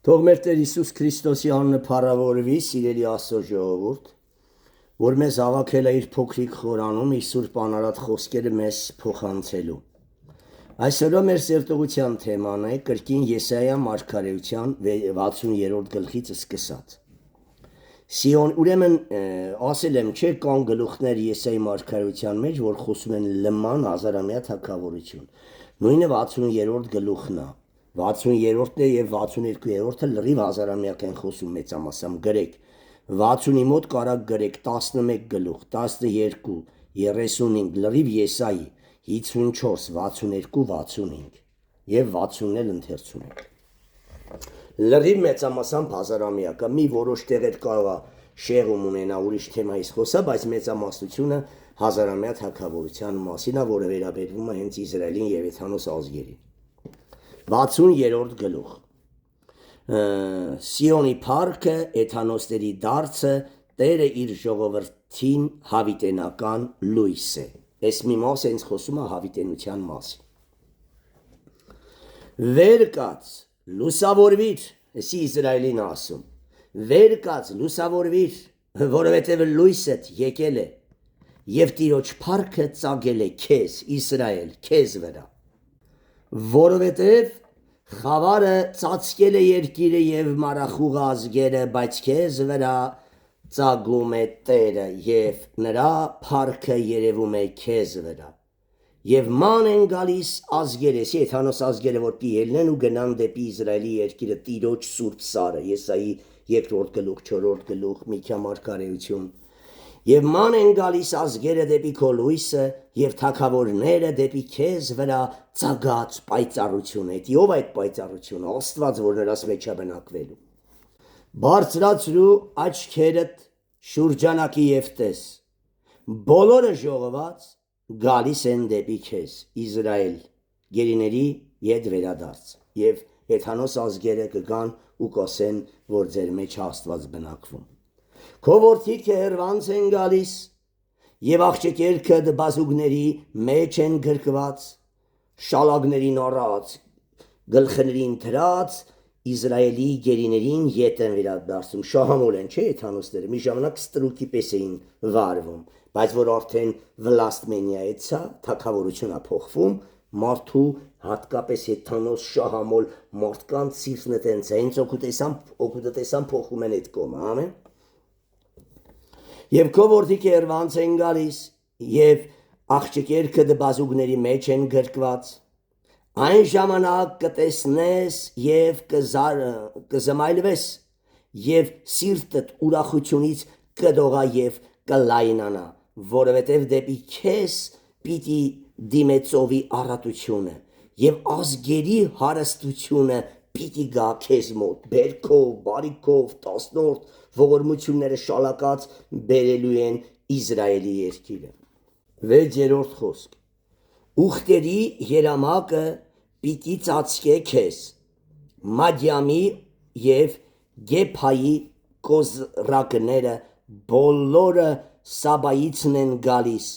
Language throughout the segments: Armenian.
Թող մեր Տեր Հիսուս Քրիստոսի անունը փառավորվի, սիրելի Աստծո ժողովուրդ, որ մեզ հավաքել է իր փոքրիկ խորանում, իր սուրբ անարատ խոսքերը մեզ փոխանցելու։ Այսօրվա մեր սերտողության թեման է կրկին Եսայա մարգարեության 60-րդ գլխից սկսած։ Ուրեմն ասել եմ, չէ, կան գլուխներ Եսայի մարգարեության մեջ, որ խոսում են լման հազարամյա թագավորություն։ Նույնը 60-րդ գլուխն է։ 60-րդն է եւ 62-րդը լրիվ հազարամյակ են խոսում մեծամասամբ գրեք 60-ի մոտ կարակ գրեք 11 գլուխ 12 35 լրիվ Եսայի 54 62 65 եւ 60-ն էլ ընթերցում եք լրիվ մեծամասամբ հազարամյակը մի որոշ տեղեր կարող է շեղում ունենա ուրիշ թեմայից խոսա բայց մեծամասնությունը հազարամյա թագավորության մասին է որը վերաբերվում է հենց Իսրայելին եւ Եթանոս ազգերին 60-րդ գլուխ Սիոնի փառքը, Էթանոսների դարձը, Տերը իր ժողովրդին հավիտենական լույս է։ Այս մի մասը ինձ խոսում է հավիտենության մասին։ Վեր կաց, լուսավորվիր, էսի Իսրայելին ասում։ Վեր կաց, լուսավորվիր, որովհետև լույսդ եկել է, եւ Տիրոջ փառքը ծագել է քեզ, Իսրայել, քեզ վրա։ Որովհետև խավարը ծածկել է երկիրը եւ մարախուղը ազգերը, բայց քեզ վրա ծագում է Տերը եւ նրա փառքը երևում է քեզ վրա։ Եվ ման են գալիս ազգերը, Եթանոս ազգերը, որ պիելնեն ու գնան դեպի Իսրայելի երկիրը Տիրոջ սուրբ սարը, Եսայի 2-րդ գլուխ, 4-րդ գլուխ, Միքիա մարգարեություն։ Եվ ման են գալիս ազգերը դեպի քո լույսը եւ թագավորները դեպի քեզ վրա ծագած պայծառությունը։ Դա ով այդ պայծառությունը, Աստված, որ նրանց մեջ է բնակվելու։ Բարձրացրու աչքերդ շուրջանակի եւ տես։ Բոլորը ժողոված գալիս են դեպի քեզ, Իսրայել, գերիների ետ վերադարձ։ Եվ Եթանոս ազգերը կգան ու կասեն, որ ձեր մեջ Աստված բնակվում։ Քո որդիքը հեռվանց են գալիս եւ աղջիկերքը դբազուկների մեջ են գրկված շալակներին առած գլխներին դրած Իսրայելի գերիներին ետ են վերադարձում շահամոլ են չէ Եթանոսները մի ժամանակ ստրուկի պես էին վարվում բայց որ արդեն վլաստմենիայից է թագավորությունը փոխվում մարդու հատկապես Եթանոս շահամոլ մարդկանց սիրտն է տենց հենց օգուտեսան փոխում են այդ կողմը ամեն Եվ քո որդիքը հեռվանց են գալիս, եւ աղջիկերքը դբազուկների մեջ են գրկված, այն ժամանակ կտեսնես եւ կզմայլվես, եւ սիրտդ ուրախությունից կդողա եւ կլայնանա, որովհետեւ դեպի քեզ պիտի դիմեցովի առատությունը, եւ ազգերի հարստությունը պիտի գա քեզ մոտ, բերքով, բարիքով, տասնորդ ողորմությունները շալակած բերելու են Իսրայելի երկիրը։ 6-րդ խոսք։ Ուխտերի երամակը պիտի ծածկե քեզ, Մադյամի եւ Գեփայի կոզրակները բոլորը Սաբայիցն են գալիս,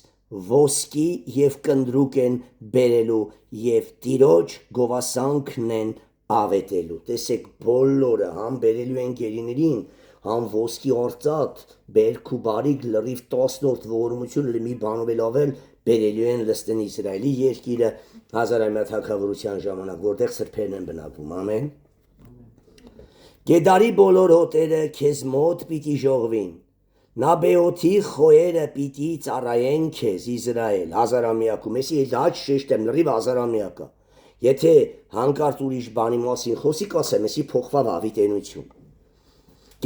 ոսկի եւ կնդրուկ են բերելու եւ Տիրոջ գովասանքն են ավետելու։ Տեսեք բոլորը համ բերելու են գերիներին, համ ոսկի արծաթ, բերք ու բարիք լրիվ տասնորդ ողորմություն մի բանով էլ ավել բերելու են լստեն Իսրայելի երկիրը հազարամյա թագավորության ժամանակ, որտեղ սրբերն են բնակվում, ամեն։ Գեդարի բոլոր հոտերը քեզ մոտ պիտի ժողվին, Նաբեոթի խոյերը պիտի ծառայեն քեզ, Իսրայել, հազարամյակում, էսի հաճ շեշտեմ, լրիվ հազարամյակը, եթե հանկարծ ուրիշ բանի մասին խոսի կասեմ, էսի փոխվավ հավիտենություն։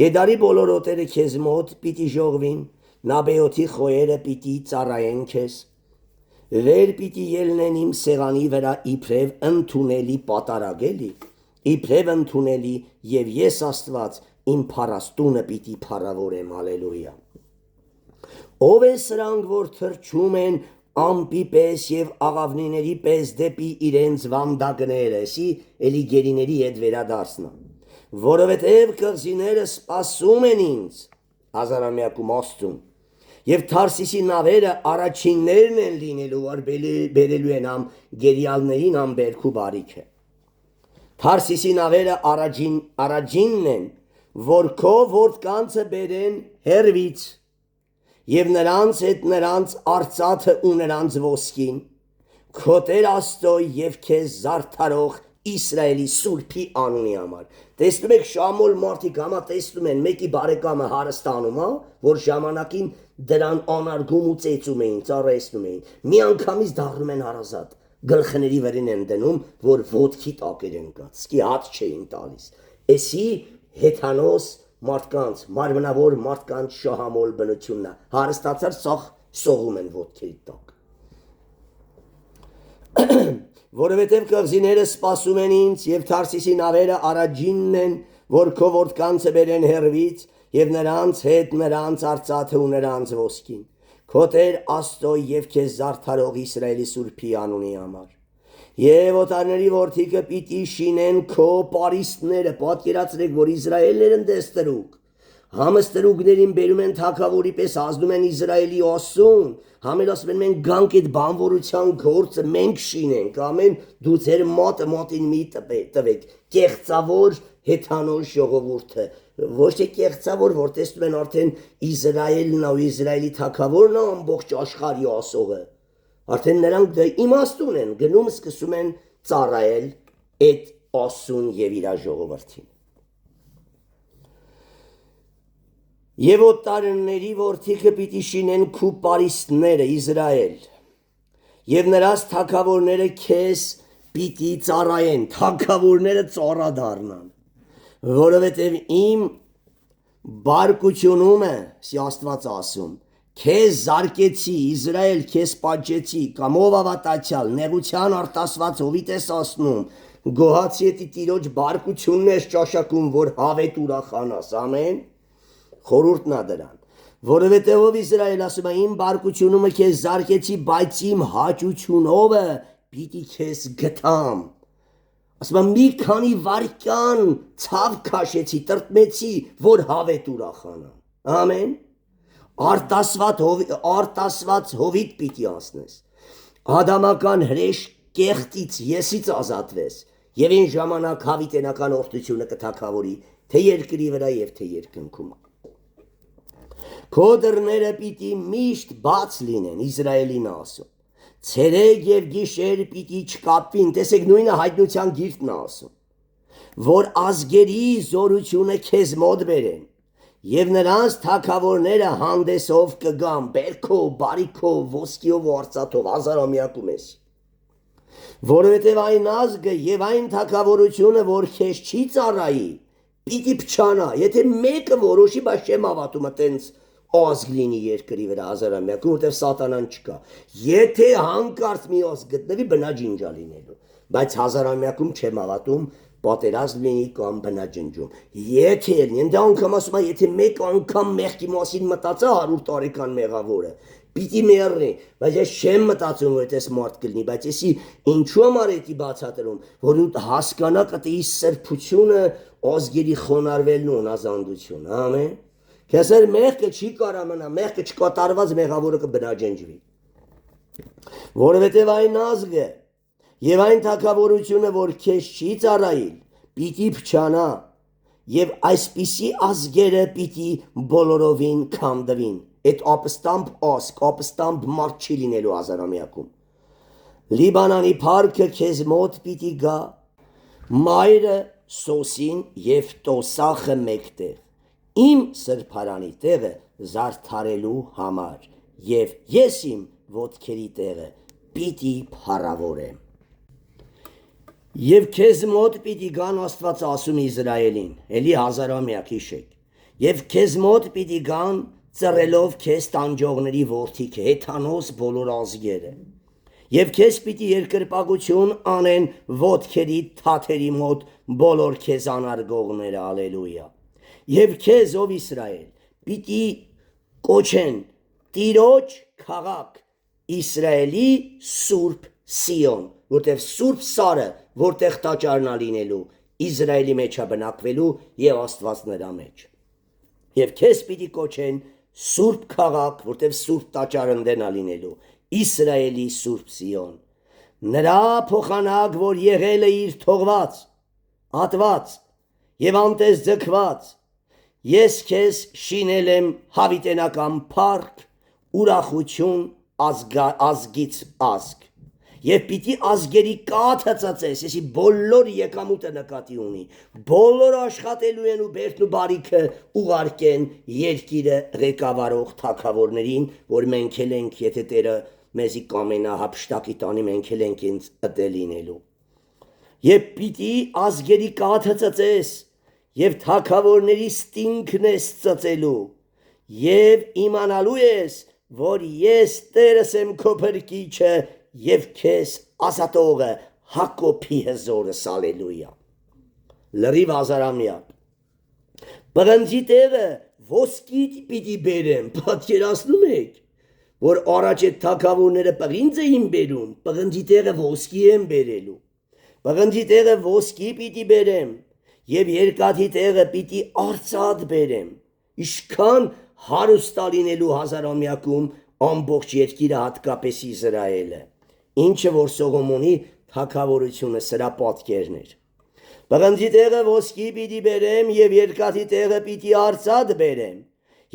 Գեդարի բոլոր հոտերը քեզ մոտ պիտի ժողվին, Նաբեոթի խոյերը պիտի ծառայեն քեզ, վեր պիտի ելնեն իմ սեղանի վրա իբրև ընդունելի պատարագելի, իբրև ընդունելի եւ ես Աստված իմ փառաստունը պիտի փառավորեմ, հալելույա։ Ով է սրանք, որ թրջում են ամպի պես եւ աղավնիների պես դեպի իրենց վանդակները, էսի էլի գերիների հետ վերադարձնա, որովհետեւ կղզիները սպասում են ինձ, հազարամյակում Աստծուն, եւ Թարսիսի նավերը առաջիններն են լինելու, որ բերելու են համ գերիալներին համ բերք ու բարիքը։ Թարսիսի նավերը առաջինն են, որ քո որդկանցը բերեն հերվից, եւ նրանց հետ նրանց արծաթը ու նրանց ոսկին, քո Տեր Աստծո եւ քեզ զարդարող Իսրայելի Սուրբի անունի համար։ Տեսնում եք շամոլ մարդիկ համա տեսնում են մեկի բարեկամը հարստանում, հա, որ ժամանակին դրան անարգում ու ծեծում էին, ծառայեցնում էին։ Մի անգամից դառնում են հարազատ, գլխների վրին են դնում, որ ոտքի տակեր են կած, սկի հատ չէին տալիս։ Էսի հեթանոս մարդկանց, մարմնավոր մարդկանց շահամոլ բնությունն է, հարստացած սաղ սողում են ոտքերի տակ։ Որովհետև կղզիները սպասում են ինձ և Թարսիսի նավերը առաջինն են, որ քո որդկանցը բերեն հեռվից և նրանց հետ նրանց արծաթը ու նրանց ոսկին, քո Տեր Աստծո և քեզ զարդարող Իսրայելի Սուրբի անունի համար։ Եվ օտարների որդիքը պիտի շինեն քո պարիսպները, պատկերացրեք, որ Իսրայելներն դեստրուկ, համստրուկներին բերում են թագավորի պես ազդում են Իսրայելի Աստծուն, համել ասում են մենք գանք այդ բանվորության գործը մենք շինենք, ամեն դու ձեր մատը մատին մի տվեք, կեղծավոր հեթանոս ժողովուրդը, ոչ թե կեղծավոր, որ տեսնում են արդեն Իսրայելն ու Իսրայելի թագավորն ու ամբողջ աշխարհի ասողը, արդեն նրանք դա իմաստուն են, գնում սկսում են ծառայել այդ Աստծուն եւ իր ժողովրդին։ Եվ օտարների որդիքը պիտի շինեն քու պարիսպները Իսրայել, եւ նրանց թագավորները քեզ պիտի ծառայեն, թագավորները ծառա դառնան, որովհետեւ իմ բարկությունումը, սի Աստված ասում, քեզ զարկեցի, Իսրայել քեզ պատժեցի, կամով ավատացյալ, նեղության արտասված հովիտ ես ասնում, գոհացի էտի տիրոջ բարկությունն ես ճաշակում, որ հավետ ուրախանաս, ամեն, խորհուրդն է դրան, որովհետև ով Իսրայել ասում է իմ բարկությունումը քեզ զարկեցի, բայց իմ հաճությունովը պիտի քեզ գտամ, ասում է մի քանի վայրկյան ցավ քաշեցի, տրտմեցի, որ հավետ ուրախանամ, ամեն, արտասված հովիտ պիտի ասնես, ադամական հրեշ կեղտից եսից ազատվես, եւ այն ժամանակ հավիտենական օրհնությունը կթագավորի, թե երկրի վրա եւ թե երկնքում։ Քո դռները պիտի միշտ բաց լինեն, Իսրայելին ասում, ցերեկ եւ գիշեր պիտի չկապվին, տեսեք նույնը հայտնության գիրքն է ասում, որ ազգերի զորությունը քեզ մոտ բերեն, եւ նրանց թագավորները հանդեսով կգան, բերքով, բարիքով, ոսկիով ու արծաթով, հազարամյակում ես, որովհետև այն ազգը եւ այն թագավորությունը, որ քեզ չի ծառայի, պիտի փչանա, եթե մեկը որոշի, բայց չեմ հավատում այտենց ազգ լինի երկրի վրա հազարամյակում, որտեղ սատանան չկա, եթե հանկարծ մի ազգ գտնվի, բնաջինջա լինելու, բայց հազարամյակում չեմ հավատում, պատերազմ լինի կամ բնաջնջում, եթե լինի, դա անգամ ասում է, եթե մեկ անգամ մեղքի մասին մտածա 100 տարեկան մեղավորը, պիտի մեռնի, բայց ես չեմ մտածում, որ այդպես մարդ կլինի, բայց եսի ինչու համար էդի բացատրում, որ ու հասկանա կտի սրբությունը ազգերի խոնարհվելն ու հնազանդությունը, ամեն, քեսեր մեղքը չի կարա մնա, մեղքը չկատարված մեղավորը կբնաջնջվի, որովհետև այն ազգը եւ այն թագավորությունը, որ քեզ չի ծառայիլ, պիտի փչանա, եւ այսպիսի ազգերը պիտի բոլորովին քանդվին, այդ ապստամբ ազգ, ապստամբ մարդ չի լինելու հազարամյակում, Լիբանանի փառքը քեզ մոտ պիտի գա, մայրը սոսին եւ տոսախը մեկտեղ, իմ սրբարանի տեղը զարդարելու համար, եւ ես իմ ոտքերի տեղը պիտի փառավորեմ։ Եվ քեզ մոտ պիտի գան Աստված ասում Իսրայելին, էլի հազարամյակ հիշեք, եւ քեզ մոտ պիտի գան ծռելով քեզ տանջողների որդիքը, հեթանոս բոլոր ազգերը, եւ քեզ պիտի երկրպագություն անեն ոտքերի թաթերի մոտ բոլոր քեզ անարգողները, ալելույա, եւ քեզ ով Իսրայել, պիտի կոչեն Տիրոջ քաղաք, Իսրայելի Սուրբ Սիոն, որտեղ Սուրբ Սարը, որտեղ տաճարն է լինելու, Իսրայելի մեջ է բնակվելու եւ Աստված նրա մեջ։ Եվ քեզ պիտի կոչեն Սուրբ քաղաք, որտեղ Սուրբ տաճարը ընդեն է լինելու, Իսրայելի Սուրբ Սիոն։ Նրա փոխանակ, որ եղել է իր թողված, ատված եւ անտես ձգված, ես քեզ շինել եմ հավիտենական փառք, ուրախություն ազգից ազգ, եւ պիտի ազգերի կաթը ծածես, եսի բոլոր եկամուտը նկատի ունի, բոլոր աշխատելու են ու բերդն ու բարիքը ուղարկեն երկիրը ղեկավարող թագավորներին, որ մենք էլ ենք, եթե Տերը մեզի կամենա հափշտակի տանի, մենք էլ ենք ինձ ըտե լինելու։ Եվ պիտի ազգերի կաթը ծծես, եւ թագավորների ստինքն ես ծծելու, եւ իմանալու ես, որ ես Տերս եմ քո փրկիչը եւ քեզ ազատողը, Հակոբի հզորս, ալելույա։ Լրիվ հազարամյակ։ Բղնձի տեղը ոսկիդ պիտի բերեմ, պատկերացնում եք, որ առաջ այդ թագավորները պղինձ էին բերում, բղնձի տեղը ոսկի են բերելու։ Բղնձի տեղը ոսկի պիտի բերեմ, եւ երկաթի տեղը պիտի արծաթ բերեմ, իշքան հարուստ լինելու հազարամյակում ամբողջ երկիրը, հատկապես Իսրայելը, ինչը որ Սողոմոնի թագավորությունը սրա պատկերն էր։ Բղնձի տեղը ոսկի պիտի բերեմ եւ երկաթի տեղը պիտի արծաթ բերեմ,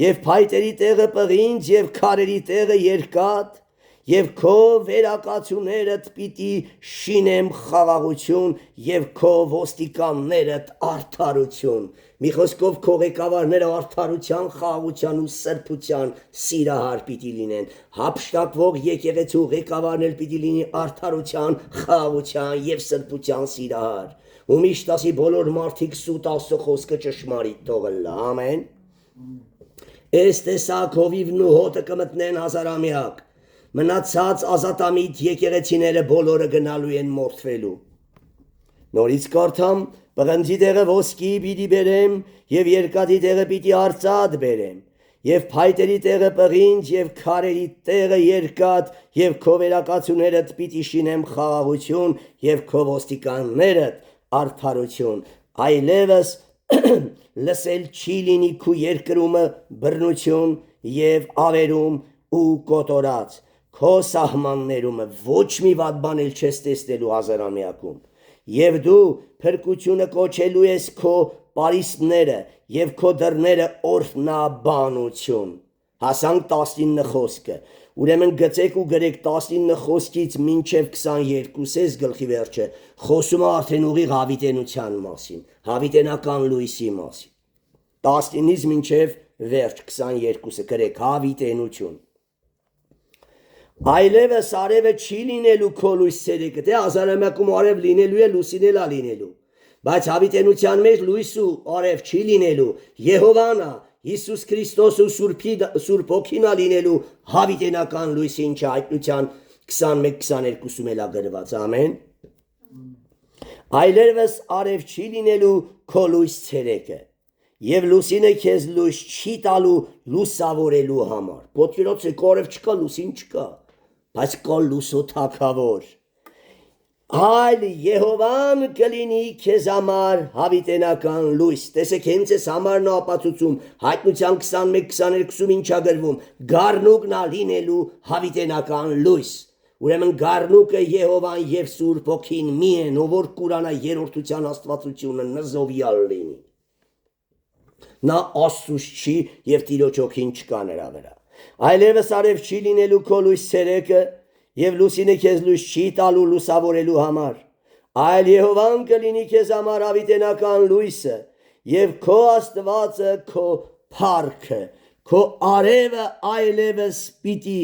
եւ փայտերի տեղը պղինձ եւ քարերի տեղը երկաթ, եւ քո վերակացուներդ պիտի շինեմ խաղաղություն եւ քո ոստիկաններդ արդարություն։ Մի խոսքով քո ղեկավարները արդարության, խաղաղության ու սրբության սիրահար պիտի լինեն։ Հափշտակվող եկեղեցու ղեկավարն էլ պիտի լինի արդարության, խաղաղության եւ սրբության սիրահար։ Ու միշտ ասի բոլոր մարդիկ սուտ Աստծո խոսքը ճշմարիտ թողնելա։ Ամեն։ Այս տեսակ հովիվն ու հոտը կմտնեն հազարամյակ։ Մնացած ազատամիտ եկեղեցիները բոլորը գնալու են մորթվելու։ Նորից կարդամ, բղնձի տեղը ոսկի պիտի բերեմ եւ երկաթի տեղը պիտի արծաթ բերեմ եւ փայտերի տեղը պղինձ եւ քարերի տեղը երկաթ եւ քո վերակացուներդ պիտի շինեմ խաղաղություն եւ քո ոստիկաններդ արդարություն։ Այլևս լսել չի լինի քու երկրումը բռնություն եւ ավերում ու կոտորած, քո սահմաններումը ոչ մի վատ բան էլ չես տեսնելու հազարամյակում, եւ դու փրկությունը կոչելու ես քո պարիսպները եւ քո դռները օրհնաբանություն։ Հասանք 19 խոսքը, ուրեմն գծեք ու գրեք 19 խոսքից մինչև 22 գլխի վերջը, խոսում է արդեն ուղիղ հավիտենության մասին, հավիտենական լույսի մասին։ 19-ից մինչև վերջ 22-ը գրեք հավիտենություն։ Այլևս արևը չի լինելու քո լույս ցերեկը, թե հազարամյակում արև լինելու է, լուսին էլ լինելու, բայց հավիտենության մեջ լույս ու արև չի լինելու, Եհովան է, Հիսուս Քրիստոսը Սուրբ Հոգին է լինելու հավիտենական լույսը, ինչը Հայտնության 21-22-ում էլ գրված, ամեն։ Այլևս արև չի լինելու քո լույս ցերեկը, եւ լուսինը քեզ լույս չի տալու լուսավորելու համար։ Ոտքերոց կորև չկա, լուսին չկա, բայց կա լուսո թագավոր։ Այլ Եհովան կլինի քեզ համար հավիտենական լույս։ Տեսեք, հենց այս համարն ապացուցում Հայտնության 21-22-ում ինչա գրվում, գառնուկն է լինելու հավիտենական լույս։ Ուրեմն գառնուկը Եհովան եւ Սուրբ Հոգին մի են, ով որ կուրանա երրորդության աստվածությունը նզովյալ լինի։ Նա Աստծուց չի եւ Տիրոջ Հոգին չկա նրա վրա։ Այլևս արև չի լինելու քո լույս ցերեկը եւ լուսինը քեզ լույս չի տալու լուսավորելու համար, այլ Եհովան կլինի քեզ համար հավիտենական լույսը եւ քո Աստվածը քո փառքը, քո արևը այլևս պիտի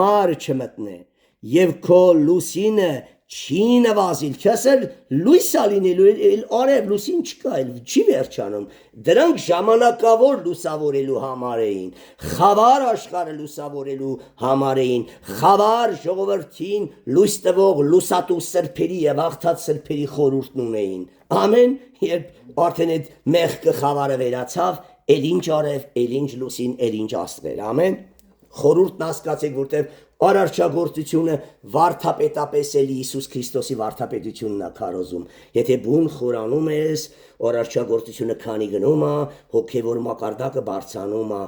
մար չմտնե եւ քո լուսինը չի նվազիլ, քսել լույս ալինելու արև լուսին չկա, չի վերջանում։ Դրանք ժամանակավոր լուսավորելու համար էին, խավար աշխարհը լուսավորելու համար էին, խավար ժողովրդին լույս տվող լուսատու սրբերի եւ աղթած սրբերի խորհուրդն ունեին։ Ամեն, երբ արդեն այդ մեղքը խավարը վերացավ, էլ ինչ արև, էլ ինչ լուսին, էլ ինչ աստղեր, ամեն։ Խորհուրդն հասկացեք, որտեղ Արարչագործությունը վարդապետապես էլի Հիսուս Քրիստոսի վարդապետությունն է քարոզում։ Եթե բուն խորանում ես, արարչագործությունը քանի գնում է, հոգևոր մակարդակը բարձրանում է,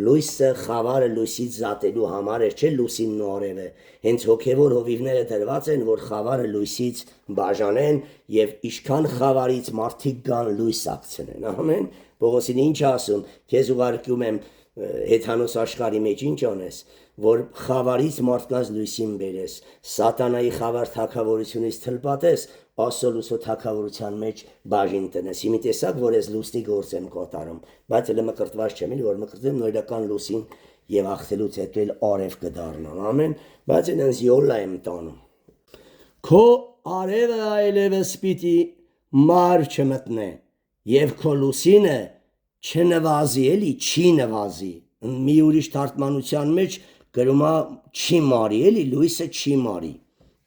լույսը խավարը լույսից զատելու համար է, չէ լուսինն ու արևը։ Հենց հոգևոր հովիվները դրված են, որ խավարը լույսից բաժանեն եւ իշքան խավարից մարդիկ գան լույս ակցնեն։ Ամեն։ Պողոսին ինչ ասում, քեզ ուղարկում եմ հեթանոս աշխարհի մեջ ինչ անես, որ խավարից մարդկանց լույսին բերես, սատանայի խավար թագավորությունից թլպատես, ասոլուսո թագավորության մեջ բաժին տնես։ Իմի տեսակ, որ ես լուսնի գործ եմ կատարում, բայց էլ մկրտված չեմ, որ մկրտեմ նորական լուսին եւ ախտելուց հետո էլ արև կդառնամ։ Ամեն, բայց այնց յոլա եմ տանում։ Քո արևը այլևս պիտի մար չմտնե եւ քո լուսինը չնվազի, էլի չի նվազի։ Մի ուրիշ թարգմանության մեջ գրում է չի մարի, էլի լույսը չի մարի,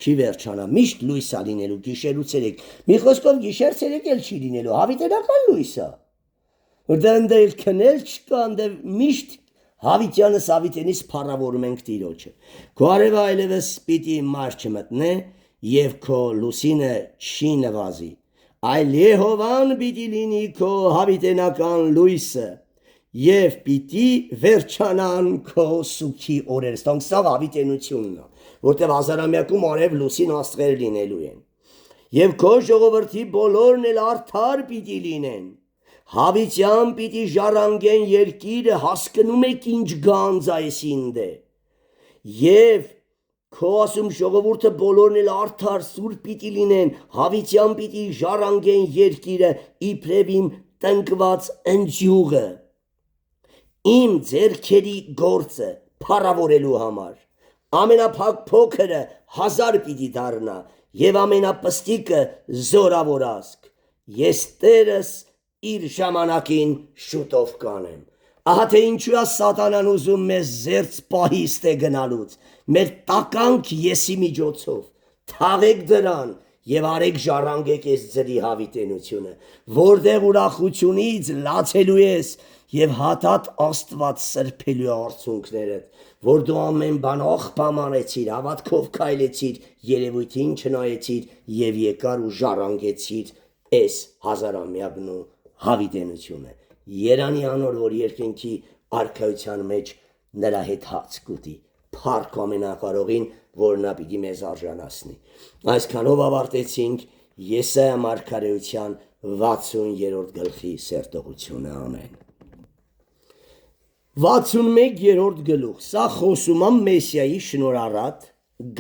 չի վերջանա, միշտ լույս է լինելու գիշեր ու ցերեկ։ Մի խոսքով գիշեր ցերեկ էլ չի լինելու, հավիտենական լույս է։ Որտեղ ընդել քնել չկա, ընդել միշտ հավիտյանս հավիտենից փառավորում ենք Տիրոջը։ Քո արևը այլևս պիտի մար չմտնե եւ քո լուսինը չի նվազի, այլ Եհովան պիտի լինի քո հավիտենական լույսը եւ պիտի վերջանան քո սուքի օրերը։ Ստանք սա հավիտենությունն է, որտեղ հազարամյակում արև լուսին աստղեր լինելու են։ Եվ քո ժողովրդի բոլորն էլ արդար պիտի լինեն։ Հավիտյան պիտի ժառանգեն երկիրը, հասկնում եք ինչ գանձ այսինդ է։ Եվ քո ասում ժողովուրդը բոլորն էլ արդար սուրբ պիտի լինեն, հավիտյան պիտի ժառանգեն երկիրը, իբրև իմ տնկված ընձյուղը, իմ ձեռքերի գործը փառավորելու համար։ Ամենափակ փոքրը 1000 պիտի դառնա եւ ամենապստիկը զորավոր ազգ։ Ես Տերս իր ժամանակին շուտով կանեմ։ Ահա թե ինչու է սատանան ուզում մեզ զերծ պահիստ է գնալուց, մեր տականք եսի միջոցով, թաղեք դրան եւ արեք ժառանգեք ես ձրի հավիտենությունը, որտեղ ուրախությունից լացելու ես եւ հատատ Աստված սրբելու արցունքներդ, որ դու ամեն բան աղբամանեցիր, հավատքով քայլեցիր, երևույթին չնայեցիր եւ եկար ու ժառանգեցիր այս հազարամյակն ու հավիտենությունը։ Երանի անոր, որ երկնքի արքայության մեջ նրա հետ հաց կուտի, փառք ամենակարողին, որ նա պիտի մեզ արժանացնի։ Այսքանով ավարտեցինք Եսայա մարգարեության 60-րդ գլխի սերտողությունը։ Ամեն։ 61-րդ գլուխ։ Սա խոսում է Մեսիայի շնորհառատ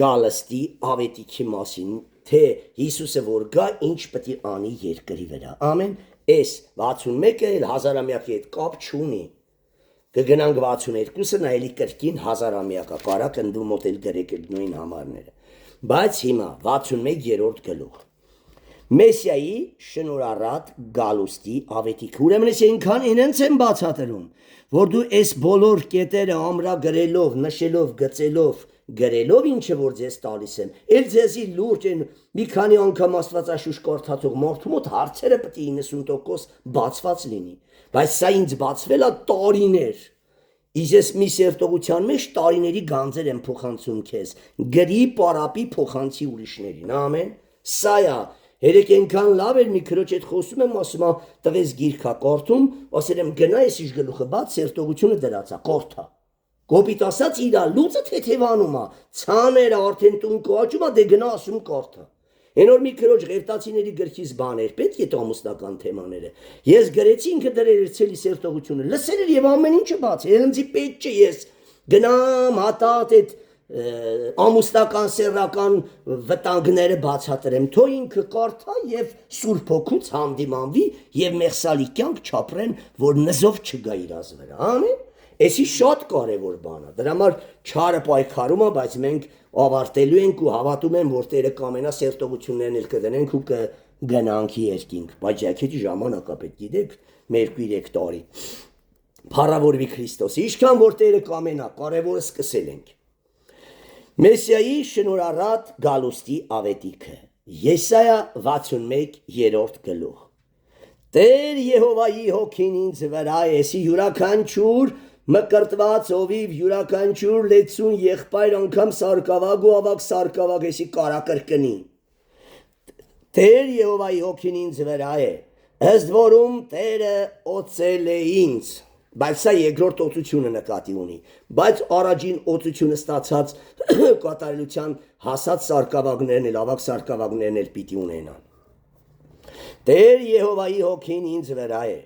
գալստի ավետիքի մասին, թե Հիսուսը որ գա, ինչ պետք է անի երկրի վրա։ Ամեն։ Այս 61-ը էլ հազարամյակի հետ կապ չունի։ Կգնանք 62-ը, նա էլի կրկին հազարամյակա, կարա կնդու մոտ էլ գրեք նույն համարները։ Բայց հիմա 61-րդ գլուխ։ Մեսիայի շնորհառատ գալուստի ավետիքը։ Ուրեմն ես այնքան ինձ եմ բացատրում, որ դու այս բոլոր կետերը ամրագրելով, նշելով, գծելով, գրելով ինչը որ ձեզ տալիս եմ, էլ ձեզի լուրջ են մի քանի անգամ Աստվածաշուչ կարդացող մարդու մոտ հարցերը պետք է 90% բացված լինի, բայց սա ինձ բացվել է տարիներ։ Իսկ ես մի սերտողության մեջ տարիների գանձեր եմ փոխանցում քեզ, գրի, պարապի, փոխանցի ուրիշներին։ Ամեն։ Սա է։ Երեք այնքան լավ էր, մի քրոջ հետ խոսում եմ, ասում եմ, տվես գիրքա կարդում, ասել եմ գնա ես իշ գլուխը բաց, սերտողությունը դրածա, կարդա։ Կոպիտ ասած իրա լուծը թեթևանում է, ցաներ արդեն տուն կոաճում է, դե գնա ասում կարդա։ Այնօր մի քրոջ ղևտացիների գրքից բաներ, պետք է տոմուսնական թեմաները։ Ես գրեցի ինքը դրեր ցելի սերտողությունը, լսել էր եւ ամեն ինչը բաց, ինձի պետք չէ ես գնամ հատատ այդ ամուսնական սեռական վտանգները բացատրեմ, թո ինքը կարդա եւ Սուրբ Հոգուց հանդիմանվի եւ մեղսալի կյանք չապրեն, որ նզով չգա իրազ վրա։ Ամեն։ Էսի շատ կարևոր բան է։ Դրա համար չարը պայքարում է, բայց մենք ավարտելու ենք ու հավատում եմ, որ Տերը կամենա սերտողություններն էլ կդնենք ու կգնանք երկինք։ Բայց յակեթի ժամանակա պետք գիտեք, 2-3 տարի։ Փառավորվի Քրիստոսը։ Ինչքան որ Տերը կամենա, կարևորը սկսել ենք։ Մեսիայի շնորհառատ գալուստի ավետիքը։ Եսայա 61-րդ գլուխ։ Տեր Եհովայի հոգին ինձ վրա է, եսի յուրաքանչյուր մկրտված հովիվ յուրաքանչյուր լեցուն եղբայր անգամ սարկավագ ու ավակ սարկավագ էսի կարակրկնի Տեր Եհովայի հոգին ինձ վրա է ըստ որում Տերը օծել է ինձ բայց սա երկրորդ օծությունը նկատի ունի բայց առաջին օծությունը ստացած կատարելության հասած սարկավագներն էլ ավակ սարկավագներն էլ պիտի ունենան Տեր Եհովայի հոգին ինձ վրա է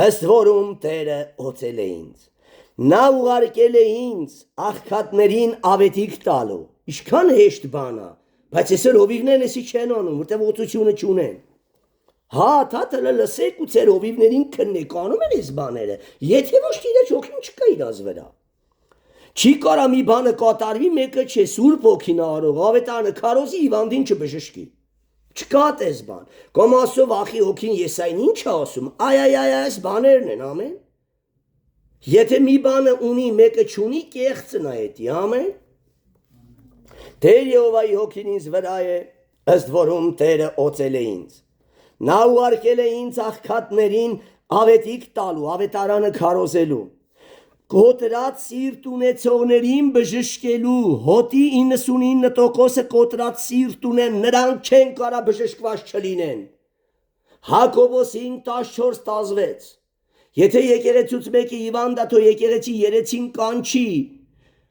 ըստ որում Տերը օծել է ինձ Նա ուղարկել է ինձ աղքատներին ավետիք տալու Ինչքան հեշտ բան է բայց այսօր հովիվներն էսի չեն անում որտեղ օծությունը չունեն Հա թաթը լսեք ու ձեր հովիվներին քննեք անում են այս բաները եթե ոչ իրաց հոգին չկա իրաց վրա Չի կարա մի բանը կատարվի մեկը չէ սուրբ հոգին արող ավետարանը քարոզի հիվանդին չբժշկի Չկա տես բան կամ ասով ախի հոգին Եսային ինչ է ասում այ այս բաներն են ամեն Եթե մի բանը ունի մեկը չունի կեղծն է էդի ամեն Տեր Եհովայի հոգին ինձ վրա է ըստ որում Տերը օծել է ինձ Նա ուղարկել է ինձ աղքատներին ավետիք տալու ավետարանը քարոզելու Կոտրած սիրտ ունեցողներին բժշկելու հոտի 99%-ը կոտրած սիրտ ունեն նրանք չեն կարա բժշկված չլինեն Հակոբոս 5:14-16 Եթե եկեղեցուց մեկի հիվանդա թո եկեղեցի երեցին կանչի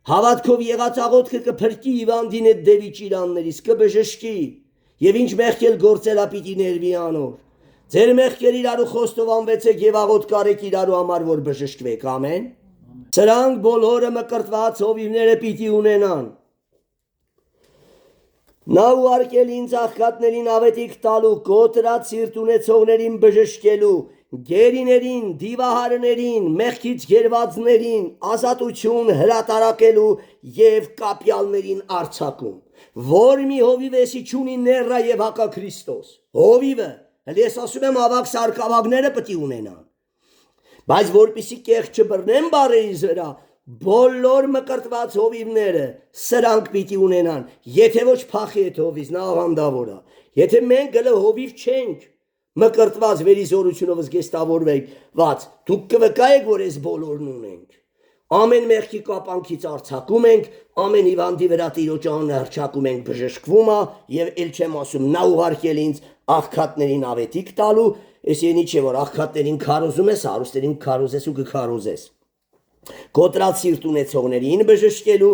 Հավատքով եղած աղոթքը կփրկի հիվանդին այդ դևի ճիրաններից կբժշկի Եվ ինչ մեղքել գործելա պիտի ներվի անոր Ձեր մեղքեր իրարու խոստովանվեցեք եւ աղոթք արեք իրարու համար որ բժշկվեք ամեն Սրանք բոլորը մկրտված հովիվները պիտի ունենան Նա ուղարկել ինձ աղքատներին ավետիք տալու կոտրած սիրտ ունեցողներին բժշկելու Գերիներին, դիվահարներին, մեղքից գերվածներին, ազատություն հրատարակելու և կապյալներին արձակում, որ մի հովիվ էսի չունի ներրա և հակա Քրիստոս, հովիվը, ես ասում եմ ավակ սարկավագները պտի ունենան, բայց որպիսի կեղք չբռնեն բարերից վրա, բոլոր մկրտված հովիվները սրանք պիտի ունենան, եթե ոչ փախի էդ հովիզ, նա աղանդավոր է, եթե մենք գլը հովիվ չենք, Մկրտված վերիզորությունով զգեստավորվեք, ված, դուք կվկայեք, որ ես բոլորն ունենք, ամեն մեղքի կապանքից արձակում ենք, ամեն հիվանդի վրա տիրոջ անունը հռչակում ենք բժշկվում է, և էլ չեմ ասում, նա ուղարկել ինձ աղքատներին ավետիք տալու, ես ենի չէ, որ աղքատներին քարոզում ես, հարուստերին քարոզես ու կքարոզես, կոտրած սիրտ ունեցողներին բժշկելու,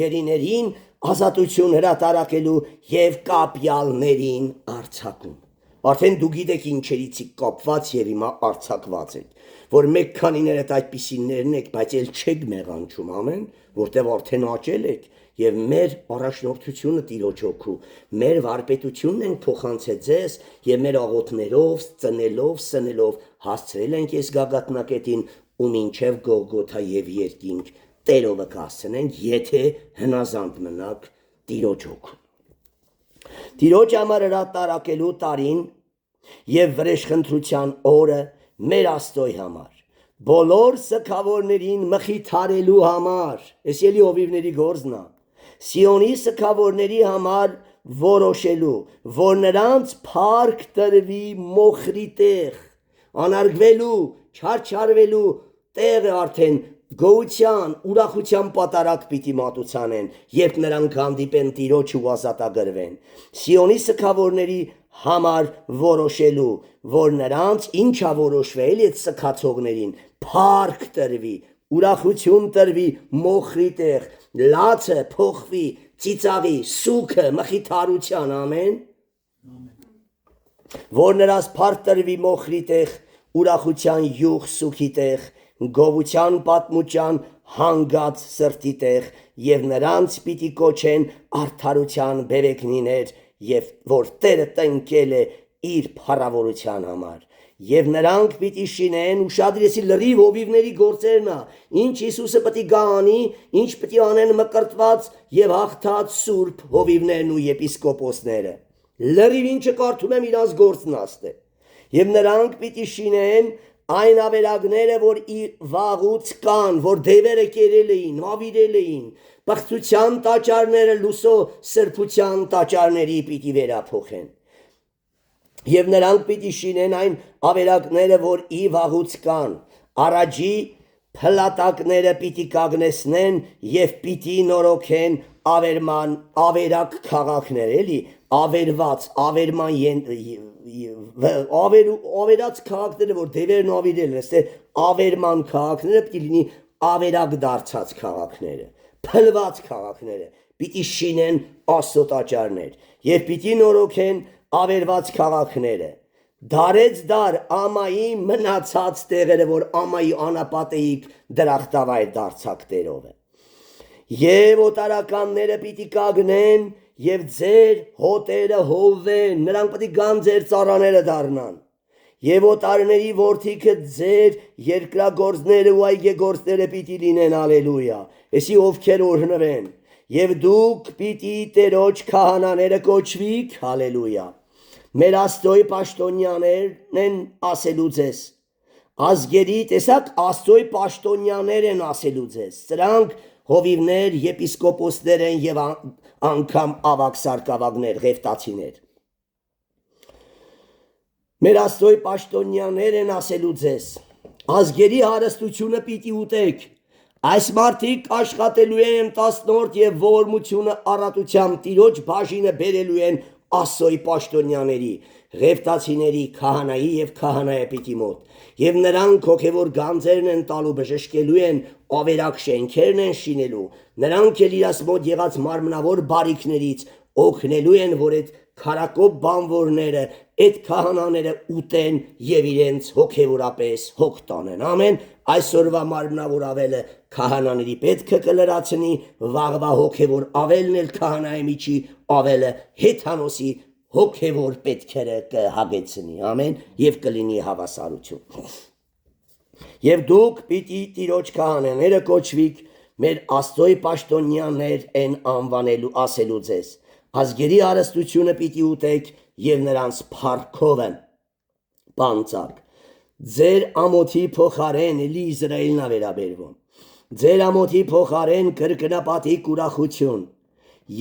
գերիներին ազատություն հրատարակելու և կապյալներին արձակում Արդեն դու գիտեք ինչերիցի կապված և հիմա արձակված եք, որ մեկ քանիներդ այդպիսիներն եք, բայց էլ չեք մեղանչում, ամեն, որտև արդեն աճել եք, և մեր առաջնորդությունը տիրոջ հոգու, մեր վարպետությունն ենք փոխանցել ձեզ, և մեր աղոթներով, ծնելով, սնելով, հասցրել ենք ես գագաթնակետին, ու մինչև Գողգոթա և երկինք, Տերովը կհասցնենք, եթե հնազանդ մնաք տիրոջ հոգու Տիրոջ համար հրատարակելու տարին և վրեժխնդրության օրը մեր Աստծոյ համար, բոլոր սգավորներին մխիթարելու համար, ես ելի հովիվների գործն է, Սիոնի սգավորների համար որոշելու, որ նրանց փառք տրվի մոխրի տեղ, անարգվելու, չարչարվելու տեղը արդեն գոհության, ուրախության պատարակ պիտի մատուցանեն, երբ նրանք հանդիպեն Տիրոջ ու ազատագրվեն, Սիոնի սգավորների համար որոշելու, որ նրանց ինչա որոշվել այդ սգացողներին, փառք տրվի, ուրախություն տրվի մոխրի տեղ, լացը փոխվի, ծիծաղի, սուքը, մխիթարության, ամեն, որ նրանց փառք տրվի մոխրի տեղ, ուրախության յուղ սուքի տեղ, գովության պատմության հանգած սրտի տեղ և նրանց պիտի կոչեն արդարության բերեկնիներ և որ Տերը տնկել է իր փառավորության համար և նրանք պիտի շինեն ուշադրեցի լրիվ հովիվների գործերնա ինչ Հիսուսը պիտի գա անի ինչ պիտի անեն մկրտված և հաղթած սուրբ հովիվներն ու եպիսկոպոսները լրիվ ինչը կարդում եմ իրանց գործն աստ է և նրանք պիտի շինեն Այն ավերակները, որ վաղուց կան, որ դևերը կերել էին, հավիրել էին, պղծության տաճարները լուսո սրբության տաճարների պիտի վերափոխեն։ Եվ նրանք պիտի շինեն այն ավերակները, որ վաղուց կան, առաջի Փլատակները պիտի կագնեցնեն եւ պիտի նորոգեն ավերակ քաղաքներ, էլի ավերված, ավերած քաղաքները, որ դևերն ավիրել են, այստեղ ավերման քաղաքները պիտի լինի ավերակ դարձած քաղաքները, փլված քաղաքները, պիտի շինեն Աստծո տաճարներ եւ պիտի նորոգեն ավերված քաղաքները։ Դարեց դար ամայի մնացած տեղերը, որ ամայի անապատեիք դրախտավայր դարձակ տերով է։ Եվ օտարականները պիտի կագնեն եւ ձեր հոտերը հովվեն, նրանք պիտի գան ձեր ծառաները դառնան։ Եվ օտարների որդիքը ձեր երկրագործները ու այգեգործները պիտի լինեն, ալելույա։ Էսի ովքեր օրհնվեն։ Եվ դուք պիտի Տերոջ քահանաները կոչվիք, հալելույա։ Մեր Աստծոյի պաշտոնյաներն են ասելու ձեզ։ Ազգերի, տեսակ, Աստծոյի պաշտոնյաներ են ասելու ձեզ։ Սրանք հովիվներ, եպիսկոպոսներ են եւ անգամ ավակ սարկավագներ, ղևտացիներ։ Մեր Աստծոյի պաշտոնյաներ են ասելու ձեզ։ Ազգերի հարստությունը պիտի ուտեք։ Այս մարդիկ աշխատելու են 10-րդ եւ ողորմությունը առատությամբ Տիրոջ բաժինը բերելու են Աստծոյի պաշտոնյաների, ղևտացիների, քահանայի եւ քահանայապետի մոտ։ Եվ նրանք հոգևոր գանձերն են տալու, բժշկելու են, ավերակ շենքերն են շինելու։ Նրանք էլ իրաց մոտ եղած մարմնավոր բարիքներից օգնելու են, որ այդ քարակոպ բանվորները, այդ քահանաները ուտեն եւ իրենց հոգևորապես հոգ տանեն։ Ամեն։ Այսօրվա մարմնավոր ավելը քահանաների պետքը կլրացնի, վաղվա հոգևոր ավելն էլ քահանայի միջի ավելը հեթանոսի հոգևոր պետքերը կհագեցնի, ամեն, եւ կլինի հավասարություն։ Եվ դուք պիտի Տիրոջ քահանաները կոչվիք, մեր Աստծոյի պաշտոնյաներ են անվանելու ասելու ձեզ։ Ազգերի հարստությունը պիտի ուտեք եւ նրանց փառքով են բանցակ։ Ձեր ամոթի փոխարեն լի Իսրայելն ավերաբերվում։ Ձեր ամոթի փոխարեն կրկնապատիկ ուրախություն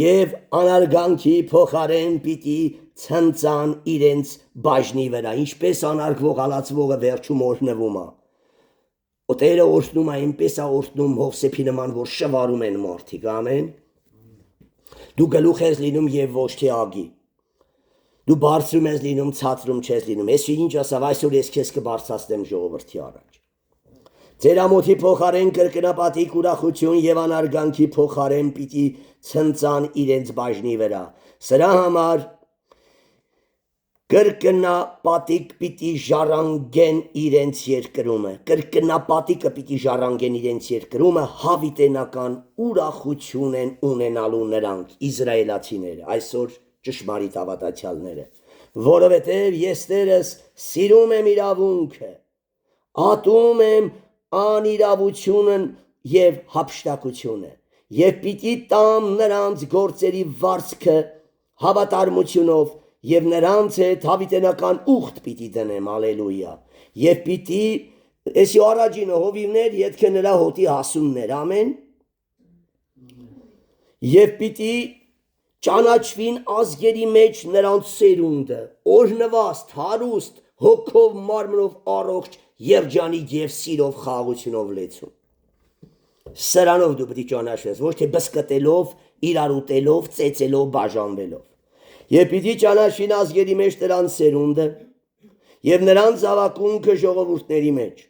եւ անարգանքի փոխարեն պիտի ցնցան իրենց բաժնի վրա, ինչպես անարգվող հալածվողը վերջում օրհնվում է։ Օտերը օրհնում է, այնպես է օրհնում Հովսեփի նման, որ շվարում են մարդիկ, ամեն։ Դու գլուխ ես լինում եւ ոչ թե ագի։ Դու բարձրում ես լինում, ցածրում չես լինում։ Ես ինչ ասավ, այսօր ես քեզ կբարձրացնեմ ժողովրդի առաջ։ Ձեր ամոթի փոխարեն կրկնապատիկ ուրախություն եւ անարգանքի փոխարեն պիտի ցնցան իրենց բաժնի վրա։ Սրա համար կրկնապատիկ պիտի ժառանգեն իրենց երկրումը։ Կրկնապատիկը պիտի ժառանգեն իրենց երկրումը, հավիտենական ուրախություն են ունենալու նրանք, իսրայելացիները, այսօր ճշմարիտ հավատացյալները, որովհետև ես Տերս սիրում եմ իրավունքը, ատում եմ անիրավությունն եւ հափշտակությունը, եւ պիտի տամ նրանց գործերի վարձքը հավատարմությունով եւ նրանց հետ հավիտենական ուխտ պիտի դնեմ, ալելույա, եւ պիտի էսի առաջինը հովիվներ, ետքը նրա հոտի հասուններ, ամեն, եւ պիտի ճանաչվին ազգերի մեջ նրանց սերունդը, օրհնված, հարուստ, հոգով, մարմնով առողջ, երջանիկ եւ սիրով խաղաղությունով լեցուն։ Սրանով դու պիտի ճանաչվես, ոչ թե բսկտելով, իրար ուտելով, ծեծելով, բաժանվելով։ Եվ պիտի ճանաչվին ազգերի մեջ նրանց սերունդը եւ նրանց զավակունքը ժողովուրդների մեջ։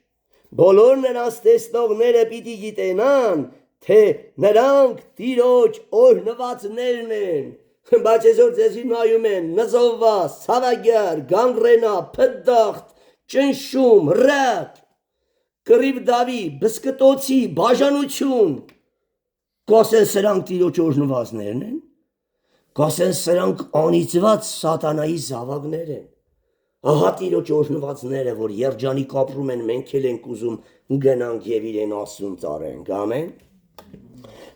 Բոլոր նրանց տեսնողները պիտի գիտենան, թե նրանք Տիրոջ օրհնվածներն են։ Բայց այսօր ձեզի նայում են նզովված, ցավագար, գանգրենա, փդախտ, ճնշում, ռակ, կռիվ դավի, բսկտոցի, բաժանություն։ Կասեն սրանք Տիրոջ օրհնվածներն են։ Կասեն սրանք անիծված սատանայի զավակներ են։ Ահա Տիրոջ օրհնվածները, որ երջանիկ ապրում են, մենք էլ ենք ուզում գնանք եւ իրեն ասուն ծառենք, ամեն։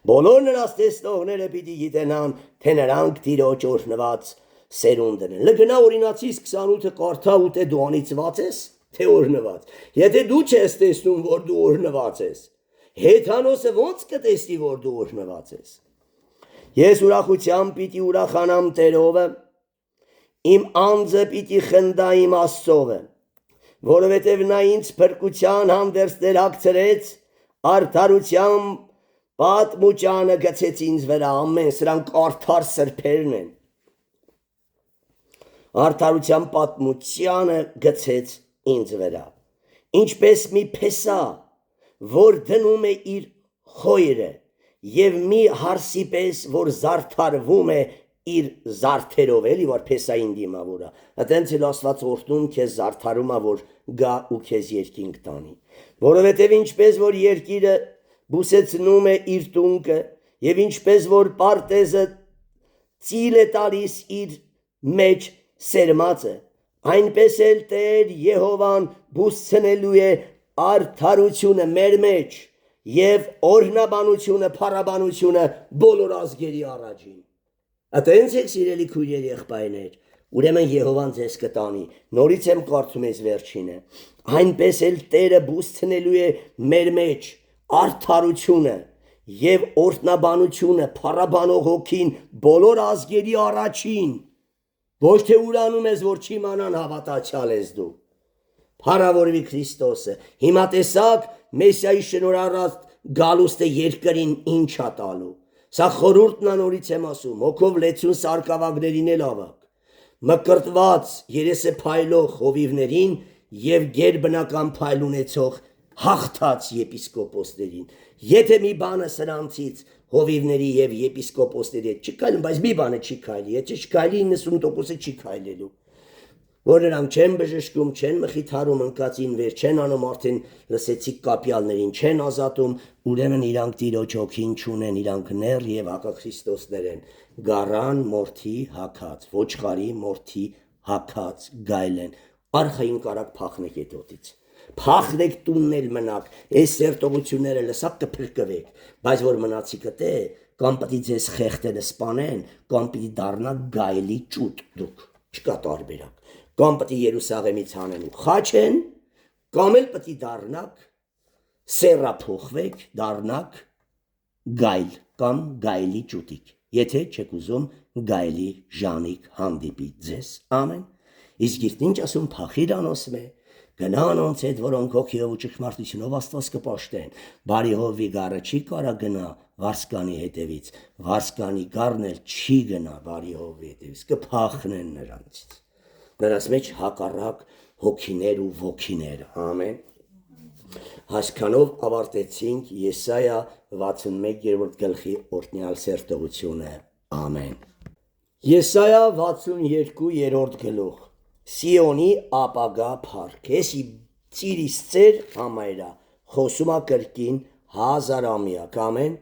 Բոլոր նրանց տեսնողները պիտի գիտենան, թե նրանք Տիրոջ օրհնված սերունդն են։ Լգնա Օրինացիս 28-ը կարդա ու թե դու անիծված ես, թե օրհնված։ Եթե դու չես տեսնում, որ դու օրհնված ես, հեթանոսը ո՞նց կտեսնի, որ դու օրհնված ես։ Ես ուրախությամբ պիտի ուրախանամ Տերովը, իմ անձը պիտի խնդա իմ Աստծովը, որովհետև նա ինձ փրկության հանդերձներ հագցրեց, արդարության պատմուճանը գցեց ինձ վրա, ամեն սրանք արդար սրբերն են, արդարության պատմուճանը գցեց ինձ վրա, ինչպես մի փեսա, որ դնում է իր խոյրը, և մի հարսի պես, որ զարդարվում է իր զարդերով, էլի որ փեսային դիմավորա, այտենց էլ Աստված օրհնում քեզ զարդարում է, որ գա ու քեզ երկինք տանի, որովհետև ինչպես որ երկիրը բուսեցնում է իր տունկը, և ինչպես որ պարտեզը ծիլ է տալիս իր մեջ սերմածը, այնպես էլ Տեր Եհովան բուսցնելու է արդարությունը մեր մեջ և օրհնաբանությունը, փառաբանությունը բոլոր ազգերի առաջին։ Այտենց եք սիրելի քույրեր եղբայրներ, ուրեմն Եհովան ձեզ կտանի, նորից եմ կարդում ես վերջինը, այնպես էլ Տերը բուսցնելու է մեր մեջ արդարությունը և օրհնաբանությունը, փառաբանող հոգին բոլոր ազգերի առաջին, ոչ թե ուրանում ես, որ չիմանան հավատացյալ ես դու, փառավորվի Քրիստոսը, հիմա տեսակ Մեսիայի շնորհառած գալուստը երկրին ինչ է տալու, սա խորհուրդն անորից եմ ասում, հոգով լեցուն սարկավագներին էլ ավակ, մկրտված երեսը փայլող հովիվներին և գերբնական փայլ ունեցող հաղթած եպիսկոպոսներին, եթե մի բանը սրանցից հովիվների և եպիսկոպոսների հետ չի քայլում, բայց մի բանը չի քայլի, եթե չքայլի 90%-ը չի քայլելու, որ նրանք չեն բժշկում, չեն մխիթարում ընկածին վեր, չեն անում արդեն լսեցիք կապյալներին, չեն ազատում, ուրեմն իրանք Տիրոջ հոգին չունեն, իրանք նեռ և հակաքրիստոսներ են, գառան մորթի հագած, ոչխարի մորթի հագած գայլ են, արխային կարակ փախնեք այդ օդից, փախնեք տունն էլ մնաք, այս սերտողությունները լսակ կփրկվեք, բայց որ մնացիքը տե, կամ պիտի ձեզ խեղդերը սպանեն, կամ պիտի դառնաք գայլի ճուտ դուք, չկա տարբերակ, կամ պիտի Երուսաղեմից հանեն ու խաչեն, կամ էլ պիտի դառնաք, սեռափոխվեք, դառնաք գայլ կամ գայլի ճուտիկ, եթե չեք ուզում գայլի ժանիք հանդիպի ձեզ, ամեն, իսկ իրտ ինչ ասում փախիր անոսմ է, գնա անոնց հետ, որոնք հոգիով ու ճշմարտությունով Աստված կպաշտեն, բարի հովվի գառը չի կարա գնա վարսկանի հետևից, վարսկանի գառն էլ չի գնա բարի հովվի հետևից, կփախնեն նրանցից, նրանց մեջ հակառակ հոգիներ ու ոգիներ, ամեն, հասկանով ավարտեցինք Եսայա 61-րդ գլխի օրհնյալ սերտողությունը, ամեն, Եսայա 62-րդ գլուխ, Սիոնի ապագա փառք, եսի ծիրիս ծեր համայրա, խոսումա կրկին հազարամյակ, ամեն,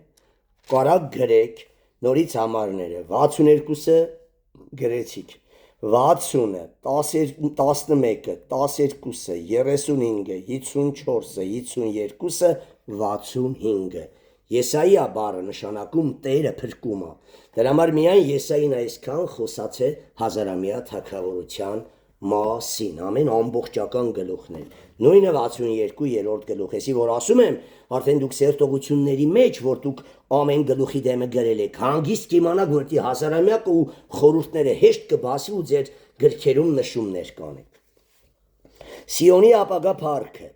կարակ գրեք, նորից համարները, 62-ը գրեցիք, 60-ը, 11-ը, 12-ը, 35-ը, 54-ը, 52-ը, 65-ը, Եսայիա բառը նշանակում Տերը փրկում է, դրա համար միայն Եսային այսքան խոսած է հազարամյա թագավորության մասին, ամեն ամբողջական գլուխներ, նույնը 62-րդ գլուխ, եսի որ ասում եմ, արդեն դուք սերտողությունների մեջ, որ դուք ամեն գլուխի դեմը գրել եք, հանգիստ կիմանաք, որ դի հազարամյակը ու խորհուրդները հեշտ կբասի ու ձեր գրքերում նշումներ կանեք, Սիոնի ապագա փառքը,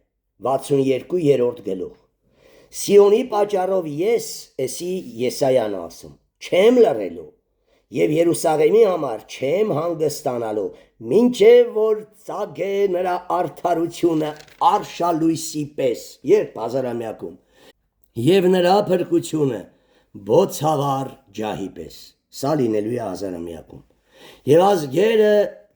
62-րդ գլուխ, Սիոնի պատճառով ես, եսի Եսայան ասում, չեմ լռելու, և Երուսաղեմի համար չեմ հանգստանալու, մինչև որ ծագե նրա արդարությունը արշալույսի պես, երբ հազարամյակում, և նրա փրկությունը բոցավառ ջահի պես, սա լինելու է հազարամյակում, և ազգերը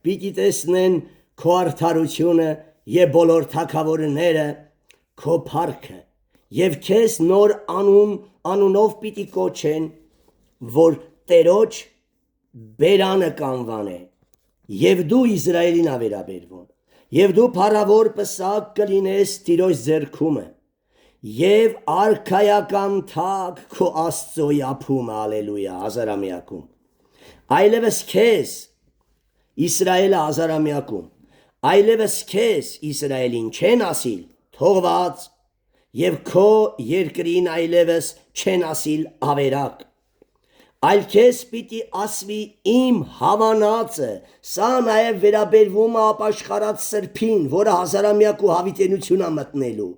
պիտի տեսնեն քո արդարությունը և բոլոր թագավորները քո փառքը, և քեզ նոր անունով պիտի կոչեն, որ Տերոջ բերանը կանվանե, և դու Իսրայելին ավերաբերվում, և դու փառավոր պսակ կլինես Տիրոջ ձեռքումը, և արքայական թագ քո Աստծոյ ափումը, ալելույա, հազարամյակում, այլևս քեզ Իսրայելը հազարամյակում, այլևս քեզ Իսրայելին չեն ասիլ թողված, և քո երկրին այլևս չեն ասիլ ավերակ, այլ քեզ պիտի ասվի իմ հավանածը, սա նաև վերաբերվում է ապաշխարած սրբին, որը հազարամյակ ու հավիտենություն է մտնելու,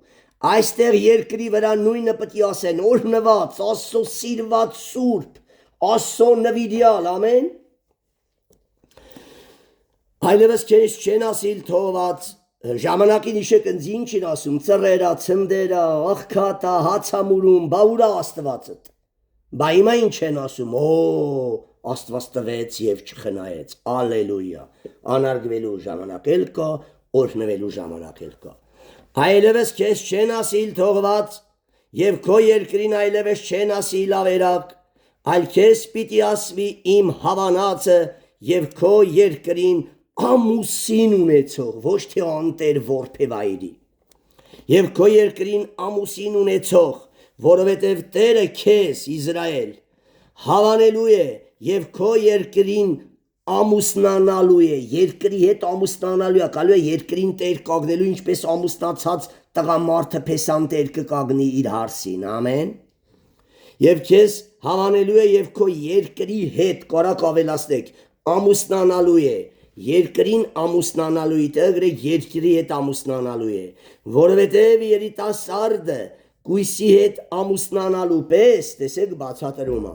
Այստեղ երկրի վրա նույնը պետք է ասեն, օրհնված, Աստծո սիրված սուրբ, Աստծո նվիրյալ, ամեն։ Այլևս քեզ չեն ասիլ թողված, ժամանակին իշեք ընձին չին ասում, ծռերա, ցնդերա, աղքատա, հացամուրում, բա ուրա Աստվածդ։ Բա հիմա ինչ են ասում, Աստված տվեց եւ չխնայեց, ալելույա, անարգվելու ժամանակ էլ կա, օրհնվելու ժամանակ էլ կա։ Այլևս քեզ չեն ասիլ թողված, եւ քո երկրին այլևս չեն ասիլ ավերակ, այլ քեզ պիտի ասվի իմ հավանածը եւ քո երկրին ամուսին ունեցող, ոչ թե անտեր որբևայրի։ Եվ քո երկրին ամուսին ունեցող, որովհետև Տերը քեզ Իսրայել հավանելու է եւ քո երկրին ամուսնանալու է, երկրի հետ ամուսնանալու է, գալու է երկրին տեր կանգնելու, ինչպես ամուսնացած տղամարդը փեսանտեր կկանգնի իր հարսին, ամեն։ Եվ քեզ հավանելու է եւ քո երկրի հետ կարակ ավելացնեք, ամուսնանալու է, երկրին ամուսնանալու է, երկրի հետ ամուսնանալու է, որովհետև երիտասարդը կույսի հետ ամուսնանալու պես, տեսեք բացատրումը,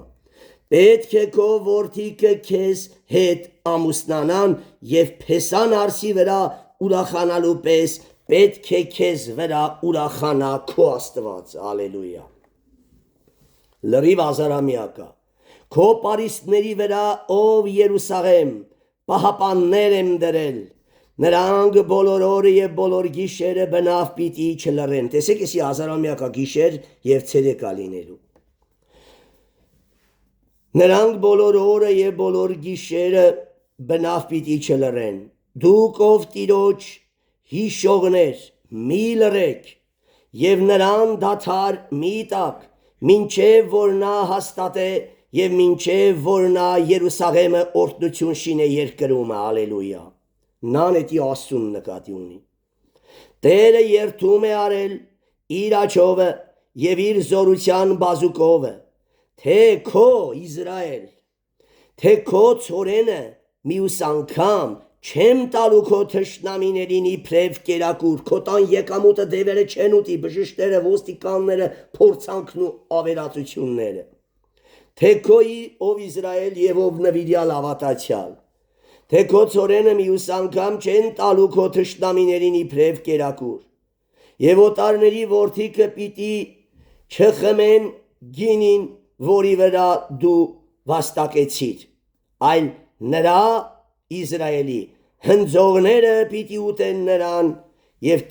պետք է քո որդիքը քեզ հետ ամուսնանան եւ փեսան արսի վրա ուրախանալու պես պետք է քեզ վրա ուրախանա քո Աստված, ալելույա։ Լրիվ ազարամյակա, քո պարիսպների վրա, ով Երուսաղեմ, պահապաններ եմ դրել, նրանք բոլոր օրը եւ բոլոր գիշերը բնավ պիտի չլռեն։ Տեսեք, էսի ազարամյակա գիշեր եւ ցերեկա լինելու։ Նրանք բոլոր օրը եւ բոլոր գիշերը բնավ պիտի չլռեն։ Դուք ով Տիրոջ հիշողներ, մի լռեք եւ նրան դադար մի տակ, մինչեւ որ նա հաստատե եւ մինչեւ որ նա Երուսաղեմը օրհնություն շինե երկրում, ալելույա։ Նան էտի Աստուն նկատի ունի։ Տերը երթում է արել իր աչովը եւ իր զորության բազուկովը, թե քո Իսրայել, թե քո ցորենը մյուս անգամ չեմ տալու քո թշնամիներին իբրև կերակուր, քո տան եկամուտը դևերը չեն ուտի, բժիշկները, ոստիկանները, փորձանքն ու ավերածությունները, թե քո ով Իսրայել եւ ով նվիրյալ ավատացյալ, թե քո ցորենը մյուս անգամ չեն տալու քո թշնամիներին իբրև կերակուր, եւ օտարների որդիքը պիտի չխմեն գինին, որի վրա դու վաստակեցիր, այլ նրա Իսրայելի հնձողները պիտի ուտեն նրան եւ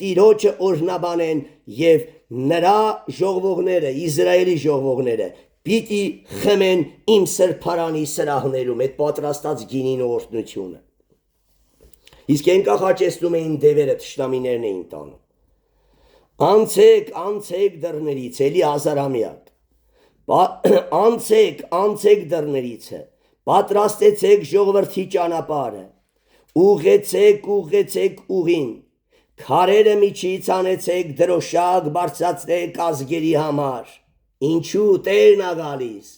Տիրոջը օրհնաբանեն եւ նրա ժողովողները, Իսրայելի ժողովողները պիտի խմեն իմ սրբարանի սրահներում այդ պատրաստած գինին ու օրհնությունը։ Իսկ են կախաչեցնում էին դևերը, թշնամիներն էին տանում։ Անցեք դռներից, էլի ազարամյակ, անցեք դռներից, պատրաստեցեք ժողովրդի ճանապարհը, ուղղեցեք ուղին, քարերը միջից անեցեք, դրոշակ բարձրացրեք ազգերի համար, ինչու Տերն ա գալիս,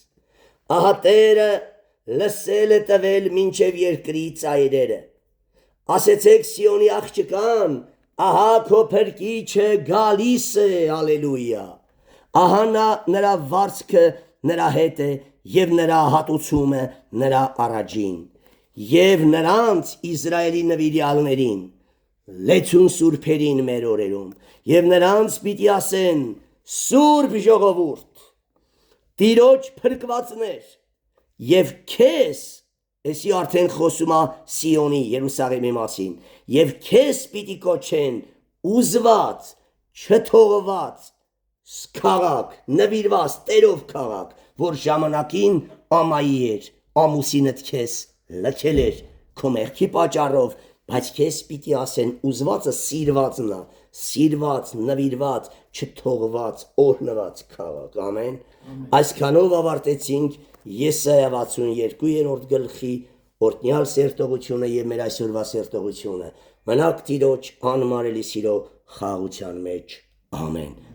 ահա Տերը լսել է տվել մինչև երկրի ծայրերը, ասեցեք Սիոնի աղջկան, ահա քո փրկիչը գալիս է, ալելույա, ահա նրա վարձքը նրա հետ է եւ նրա հատուցումը նրա առաջին, եւ նրանց Իսրայելի նվիրյալներին, լեցուն սուրբերին մեր օրերում, եւ նրանց պիտի ասեն սուրբ ժողովուրդ, Տիրոջ փրկվածներ, եւ քեզ, էսի արդեն խոսում է Սիոնի, Երուսաղեմի մասին, եւ քեզ պիտի կոչեն ուզված, չթողված քաղաք, նվիրված Տերով քաղաք, որ ժամանակին ամայի էր, ամուսինդ քեզ լքել էր քո մեղքի պատճառով, բայց քեզ պիտի ասեն ուզվածը սիրվածն է, սիրված, նվիրված, չթողված, օրհնված քաղաք, ամեն։ Այսքանով ավարտեցինք Եսայա 62-րդ գլխի օրհնյալ սերտողությունը եւ մեր այսօրվա սերտողությունը։ Մնաք Տիրոջ անմարելի սիրո խաղաղության մեջ, ամեն։